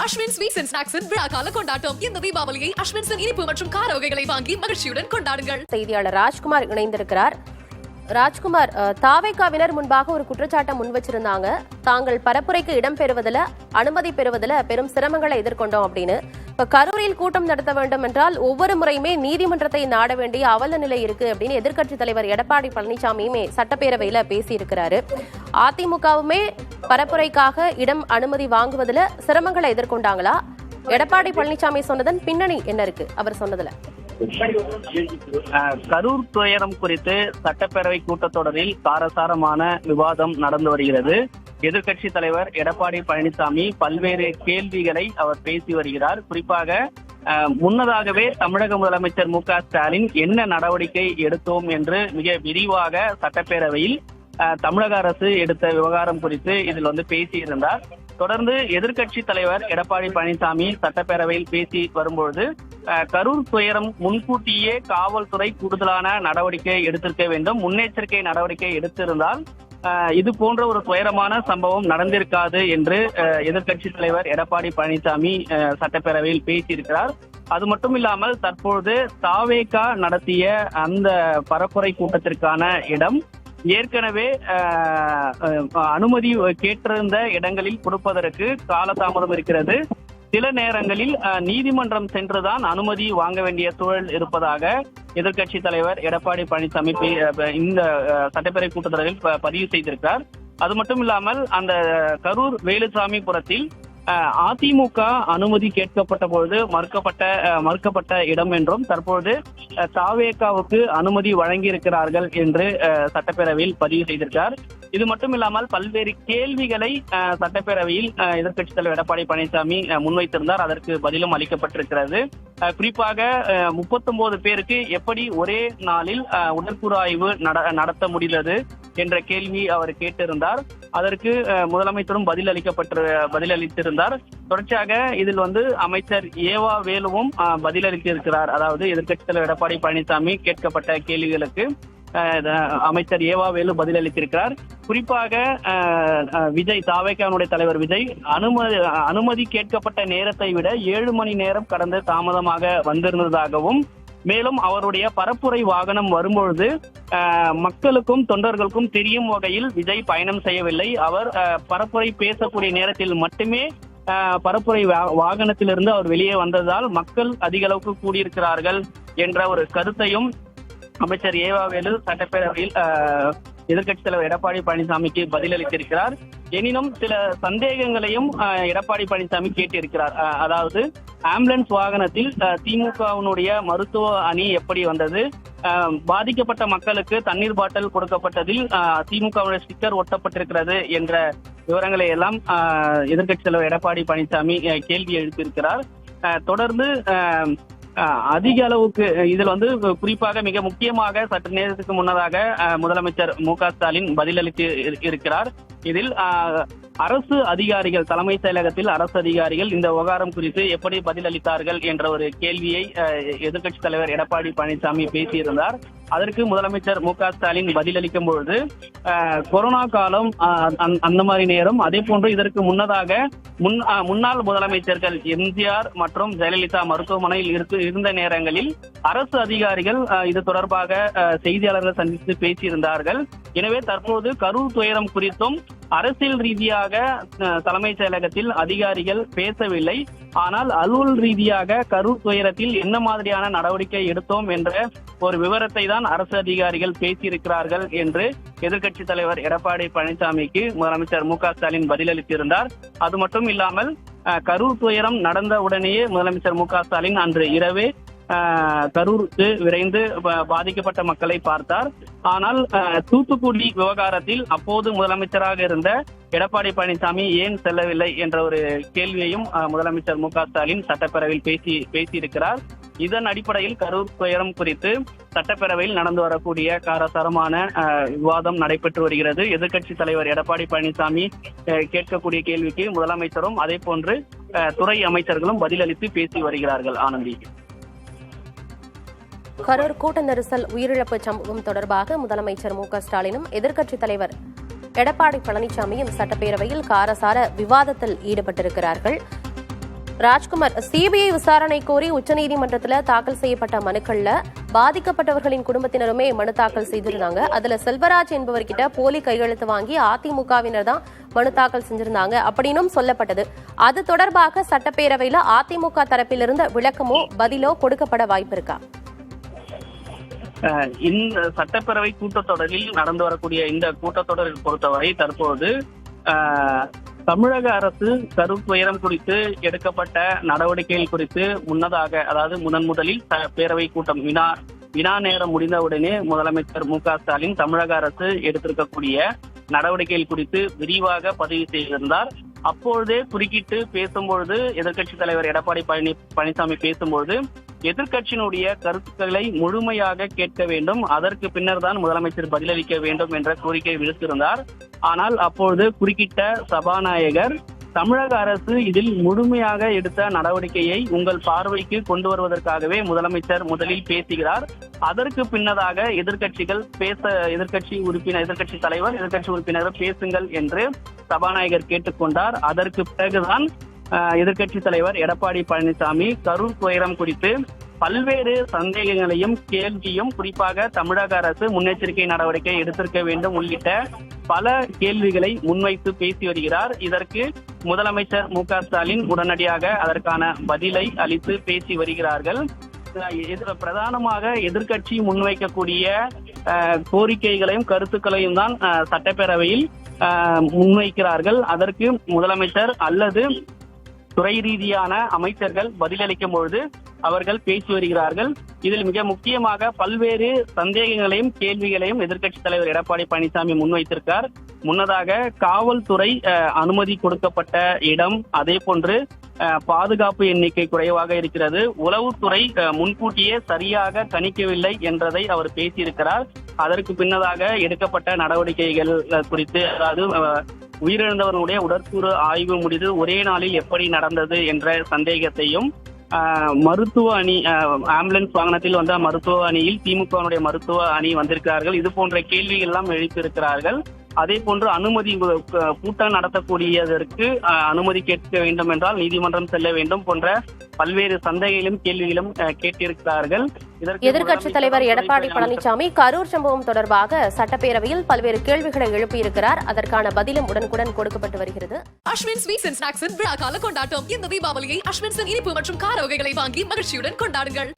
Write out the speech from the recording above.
Ashwin sweets and ஸ்நாக்ஸின் விழா கால கொண்டாட்டம். இந்த தீபாவளியை அஸ்வின்ஸின் இனிப்பு மற்றும் கார வகைகளை வாங்கி மகிழ்ச்சியுடன் கொண்டாடுங்கள். செய்தியாளர் ராஜ்குமார் இணைந்திருக்கிறார். ராஜ்குமார், தாவேகாவினர் முன்பாக ஒரு குற்றச்சாட்டை முன் வச்சிருந்தாங்க. தாங்கள் பரப்புரைக்கு இடம் பெறுவதில், அனுமதி பெறுவதில் பெரும் சிரமங்களை எதிர்கொண்டோம் அப்படின்னு. இப்ப கரூரில் கூட்டம் நடத்த வேண்டும் என்றால் ஒவ்வொரு முறையுமே நீதிமன்றத்தை நாட வேண்டிய அவல நிலை இருக்கு அப்படின்னு எதிர்க்கட்சித் தலைவர் எடப்பாடி பழனிசாமியுமே சட்டப்பேரவையில பேசியிருக்கிறாரு. அதிமுகவுமே பரப்புரைக்காக இடம் அனுமதி வாங்குவதில் சிரமங்களை எதிர்கொண்டாங்களா? எடப்பாடி பழனிசாமி சொன்னதன் பின்னணி என்ன இருக்கு அவர் சொன்னதுல? கரூர் துயரம் குறித்து சட்டப்பேரவை கூட்டத்தொடரில் காரசாரமான விவாதம் நடந்து வருகிறது. எதிர்க்கட்சி தலைவர் எடப்பாடி பழனிசாமி பல்வேறு கேள்விகளை அவர் பேசி வருகிறார். குறிப்பாக முன்னதாகவே தமிழக முதலமைச்சர் மு.க. ஸ்டாலின் என்ன நடவடிக்கை எடுத்தோம் என்று மிக விரிவாக சட்டப்பேரவையில் தமிழக அரசு எடுத்த விவகாரம் குறித்து இதில் பேசியிருந்தார். தொடர்ந்து எதிர்க்கட்சி தலைவர் எடப்பாடி பழனிசாமி சட்டப்பேரவையில் பேசி வரும்பொழுது கரூர் துயரம் முன்கூட்டியே காவல்துறை கூடுதலான நடவடிக்கை எடுத்திருக்க வேண்டும், முன்னெச்சரிக்கை நடவடிக்கை எடுத்திருந்தால் இது போன்ற ஒரு துயரமான சம்பவம் நடந்திருக்காது என்று எதிர்க்கட்சி தலைவர் எடப்பாடி பழனிசாமி சட்டப்பேரவையில் பேசியிருக்கிறார். அது மட்டும் இல்லாமல் தற்பொழுது தாவேகா நடத்திய அந்த பரப்புரை கூட்டத்திற்கான இடம் ஏற்கனவே அனுமதி கேட்டிருந்த இடங்களில் கொடுப்பதற்கு காலதாமதம் இருக்கிறது. சில நேரங்களில் நீதிமன்றம் சென்றுதான் அனுமதி வாங்க வேண்டிய சூழல் இருப்பதாக எதிர்க்கட்சி தலைவர் எடப்பாடி பழனிசாமி இந்த சட்டப்பேரவை கூட்டத்தொடரில் பதிவு செய்திருக்கிறார். அது மட்டும் இல்லாமல் அந்த கரூர் வேலுசாமிபுரத்தில் அதிமுக அனுமதி கேட்கப்பட்ட பொழுது மறுக்கப்பட்ட இடம் என்றும் தற்போது தாவேகாவுக்கு அனுமதி வழங்கியிருக்கிறார்கள் என்று சட்டப்பேரவையில் பதிவு செய்திருக்கிறார். இது மட்டும் இல்லாமல் பல்வேறு கேள்விகளை சட்டப்பேரவையில் எதிர்க்கட்சித் தலைவர் எடப்பாடி பழனிசாமி முன்வைத்திருந்தார். அதற்கு பதிலும் அளிக்கப்பட்டிருக்கிறது. குறிப்பாக 39 பேருக்கு எப்படி ஒரே நாளில் உடற்கூறு ஆய்வு நடத்த முடிந்தது என்ற கேள்வி அவர் கேட்டிருந்தார். அதற்கு முதலமைச்சரும் பதிலளித்திருந்தார். தொடர்ச்சியாக இதில் அமைச்சர் ஏவா வேலுவும் பதிலளித்திருக்கிறார். அதாவது எதிர்க்கட்சித் தலைவர் எடப்பாடி பழனிசாமி கேட்கப்பட்ட கேள்விகளுக்கு அமைச்சர் ஏவா வேலு பதிலளித்திருக்கிறார். குறிப்பாக விஜய், தாவேகாவுடைய தலைவர் விஜய் அனுமதி கேட்கப்பட்ட நேரத்தை விட 7 மணி நேரம் கடந்து தாமதமாக வந்திருந்ததாகவும், மேலும் அவருடைய பரப்புரை வாகனம் வரும்பொழுது மக்களுக்கும் தொண்டர்களுக்கும் தெரியும் வகையில் விஜய் பயணம் செய்யவில்லை. அவர் பரப்புரை பேசக்கூடிய நேரத்தில் மட்டுமே பரப்புரை வாகனத்திலிருந்து அவர் வெளியே வந்ததால் மக்கள் அதிக அளவுக்கு கூடியிருக்கிறார்கள் என்ற ஒரு கருத்தையும் அமைச்சர் ஏவாவேலு சட்டப்பேரவையில் எதிர்க்கட்சித் தலைவர் எடப்பாடி பழனிசாமிக்கு பதிலளித்திருக்கிறார். எனினும் சில சந்தேகங்களையும் எடப்பாடி பழனிசாமி கேட்டிருக்கிறார். அதாவது ஆம்புலன்ஸ் வாகனத்தில் திமுகவினுடைய மருத்துவ அணி எப்படி வந்தது, பாதிக்கப்பட்ட மக்களுக்கு தண்ணீர் பாட்டில் கொடுக்கப்பட்டதில் திமுகவுடைய ஸ்டிக்கர் ஒட்டப்பட்டிருக்கிறது என்ற விவரங்களை எல்லாம் எதிர்க்கட்சித் தலைவர் எடப்பாடி பழனிசாமி கேள்வி எழுப்பியிருக்கிறார். தொடர்ந்து அதிக அளவுக்கு இதில் குறிப்பாக மிக முக்கியமாக சற்று நேரத்துக்கு முன்னதாக முதலமைச்சர் மு.க. ஸ்டாலின் பதிலளித்து இருக்கிறார். இதில் அரசு அதிகாரிகள், தலைமைச் செயலகத்தில் அரசு அதிகாரிகள் இந்த விவகாரம் குறித்து எப்படி பதிலளித்தார்கள் என்ற ஒரு கேள்வியை எதிர்க்கட்சித் தலைவர் எடப்பாடி பழனிசாமி பேசியிருந்தார். அதற்கு முதலமைச்சர் மு.க. ஸ்டாலின் பதிலளிக்கும் பொழுது கொரோனா காலம் அந்த மாதிரி நேரம், அதே போன்று இதற்கு முன்னதாக முன்னாள் முதலமைச்சர்கள் எம்ஜிஆர் மற்றும் ஜெயலலிதா மருத்துவமனையில் இருந்த நேரங்களில் அரசு அதிகாரிகள் இது தொடர்பாக செய்தியாளர்கள் சந்தித்து பேசியிருந்தார்கள். எனவே தற்போது கரூர் துயரம் குறித்தும் அரசியல் ரீதியாக தலைமைச் செயலகத்தில் அதிகாரிகள் பேசவில்லை. ஆனால் அலுவல் ரீதியாக கரூர் துயரத்தில் என்ன மாதிரியான நடவடிக்கை எடுத்தோம் என்ற ஒரு விவரத்தை தான் அரசு அதிகாரிகள் பேசியிருக்கிறார்கள் என்று எதிர்க்கட்சித் தலைவர் எடப்பாடி பழனிசாமிக்கு முதலமைச்சர் மு.க. ஸ்டாலின் பதிலளித்திருந்தார். அது மட்டும் இல்லாமல் கரூர் துயரம் நடந்த உடனேயே முதலமைச்சர் மு.க. ஸ்டாலின் அன்று இரவே கரூருக்கு விரைந்து பாதிக்கப்பட்ட மக்களை பார்த்தார். ஆனால் தூத்துக்குடி விவகாரத்தில் அப்போது முதலமைச்சராக இருந்த எடப்பாடி பழனிசாமி ஏன் செல்லவில்லை என்ற ஒரு கேள்வியையும் முதலமைச்சர் மு.க. ஸ்டாலின் சட்டப்பேரவையில் பேசியிருக்கிறார். இதன் அடிப்படையில் கரூர் துயரம் குறித்து சட்டப்பேரவையில் நடந்து வரக்கூடிய காரசாரமான விவாதம் நடைபெற்று வருகிறது. எதிர்க்கட்சித் தலைவர் எடப்பாடி பழனிசாமி கேட்கக்கூடிய கேள்விக்கு முதலமைச்சரும் அதே போன்று துறை அமைச்சர்களும் பதிலளித்து பேசி வருகிறார்கள். ஆனந்தி, கரூர் கூட்ட நெரிசல் உயிரிழப்பு சம்பவம் தொடர்பாக முதலமைச்சர் மு.க. ஸ்டாலினும் எதிர்க்கட்சித் தலைவர் எடப்பாடி பழனிசாமியும் சட்டப்பேரவையில் காரசார விவாதத்தில் ஈடுபட்டிருக்கிறார்கள். ராஜ்குமார், சிபிஐ விசாரணை கோரி உச்சநீதிமன்றத்தில் தாக்கல் செய்யப்பட்ட மனுக்கள்ல பாதிக்கப்பட்டவர்களின் குடும்பத்தினருமே மனு தாக்கல் செய்திருந்தாங்க. அதுல செல்வராஜ் என்பவர்கிட்ட போலி கையெழுத்து வாங்கி அதிமுகவினர் தான் மனு தாக்கல் செஞ்சிருந்தாங்க அப்படின்னும் சொல்லப்பட்டது. அது தொடர்பாக சட்டப்பேரவையில அதிமுக தரப்பிலிருந்து விளக்கமோ பதிலோ கொடுக்கப்பட வாய்ப்பு இருக்கா? இந்த சட்டப்பேரவை கூட்டத்தொடரில் நடந்து வரக்கூடிய இந்த கூட்டத்தொடரை பொறுத்தவரை தற்போது தமிழக அரசு கருத்துயரம் குறித்து எடுக்கப்பட்ட நடவடிக்கைகள் குறித்து முன்னதாக, அதாவது முதலில் பேரவை கூட்டம் வினா நேரம் முடிந்தவுடனே முதலமைச்சர் மு.க.ஸ்டாலின் தமிழக அரசு எடுத்திருக்கக்கூடிய நடவடிக்கைகள் குறித்து விரிவாக பதிவு செய்திருந்தார். அப்பொழுதே குறுக்கிட்டு பேசும்பொழுது எதிர்க்கட்சித் தலைவர் எடப்பாடி பழனிசாமி பேசும்பொழுது எதிர்க்கட்சியினுடைய கருத்துக்களை முழுமையாக கேட்க வேண்டும், அதற்கு பின்னர் தான் முதலமைச்சர் பதிலளிக்க வேண்டும் என்ற கோரிக்கை விடுத்திருந்தார். ஆனால் அப்பொழுது குறுக்கிட்ட சபாநாயகர் தமிழக அரசு இதில் முழுமையாக எடுத்த நடவடிக்கையை உங்கள் பார்வைக்கு கொண்டு வருவதற்காகவே முதலமைச்சர் முதலில் பேசுகிறார், அதற்கு பின்னதாக எதிர்க்கட்சி தலைவர் எதிர்க்கட்சி உறுப்பினர் பேசுங்கள் என்று சபாநாயகர் கேட்டுக்கொண்டார். அதற்கு பிறகுதான் எதிர்க்கட்சி தலைவர் எடப்பாடி பழனிசாமி கரூர் துயரம் குறித்து பல்வேறு சந்தேகங்களையும் கேள்வியும், குறிப்பாக தமிழக அரசு முன்னெச்சரிக்கை நடவடிக்கை எடுத்திருக்க வேண்டும் உள்ளிட்ட பல கேள்விகளை முன்வைத்து பேசி வருகிறார். இதற்கு முதலமைச்சர் மு.க.ஸ்டாலின் உடனடியாக அதற்கான பதிலை அளித்து பேசி வருகிறார்கள். பிரதானமாக எதிர்க்கட்சி முன்வைக்கக்கூடிய கோரிக்கைகளையும் கருத்துக்களையும் தான் சட்டப்பேரவையில் முன்வைக்கிறார்கள். அதற்கு முதலமைச்சர் அல்லது துறை ரீதியான அமைச்சர்கள் பதிலளிக்கும் பொழுது அவர்கள் பேசி வருகிறார்கள். இதில் மிக முக்கியமாக பல்வேறு சந்தேகங்களையும் கேள்விகளையும் எதிர்க்கட்சித் தலைவர் எடப்பாடி பழனிசாமி முன்வைத்திருக்கார். முன்னதாக காவல்துறை அனுமதி கொடுக்கப்பட்ட இடம், அதே போன்று பாதுகாப்பு எண்ணிக்கை குறைவாக இருக்கிறது, உளவுத்துறை முன்கூட்டியே சரியாக கணிக்கவில்லை என்றதை அவர் பேசியிருக்கிறார். அதற்கு பின்னதாக எடுக்கப்பட்ட நடவடிக்கைகள் குறித்து, அதாவது உயிரிழந்தவர்களுடைய உடற்கூறு ஆய்வு முடிவு ஒரே நாளில் எப்படி நடந்தது என்ற சந்தேகத்தையும், மருத்துவ அணி ஆம்புலன்ஸ் வாகனத்தில் வந்த மருத்துவ அணியில் திமுகவுடைய மருத்துவ அணி வந்திருக்கிறார்கள், இது போன்ற கேள்விகள் எல்லாம் எழுப்பியிருக்கிறார்கள். அதே போன்று அனுமதி கூட்டம் நடத்தக்கூடியதற்கு அனுமதி கேட்க வேண்டும் என்றால் நீதிமன்றம் செல்ல வேண்டும் போன்ற பல்வேறு சந்தேகங்களும் கேள்விகளும் கேட்டிருக்கிறார்கள். எதிர்க்கட்சித் தலைவர் எடப்பாடி பழனிசாமி கரூர் சம்பவம் தொடர்பாக சட்டப்பேரவையில் பல்வேறு கேள்விகளை எழுப்பியிருக்கிறார். அதற்கான பதிலும் உடனுக்குடன் கொடுக்கப்பட்டு வருகிறது. அஸ்வின் ஸ்வீட்ஸ் அண்ட் ஸ்நாக்ஸின் விழா கால கொண்டாட்டம். இந்த தீபாவளியை அஸ்வின்ஸின் இனிப்பு மற்றும் கார வகைகளை வாங்கி மகிழ்ச்சியுடன் கொண்டாடுங்கள்.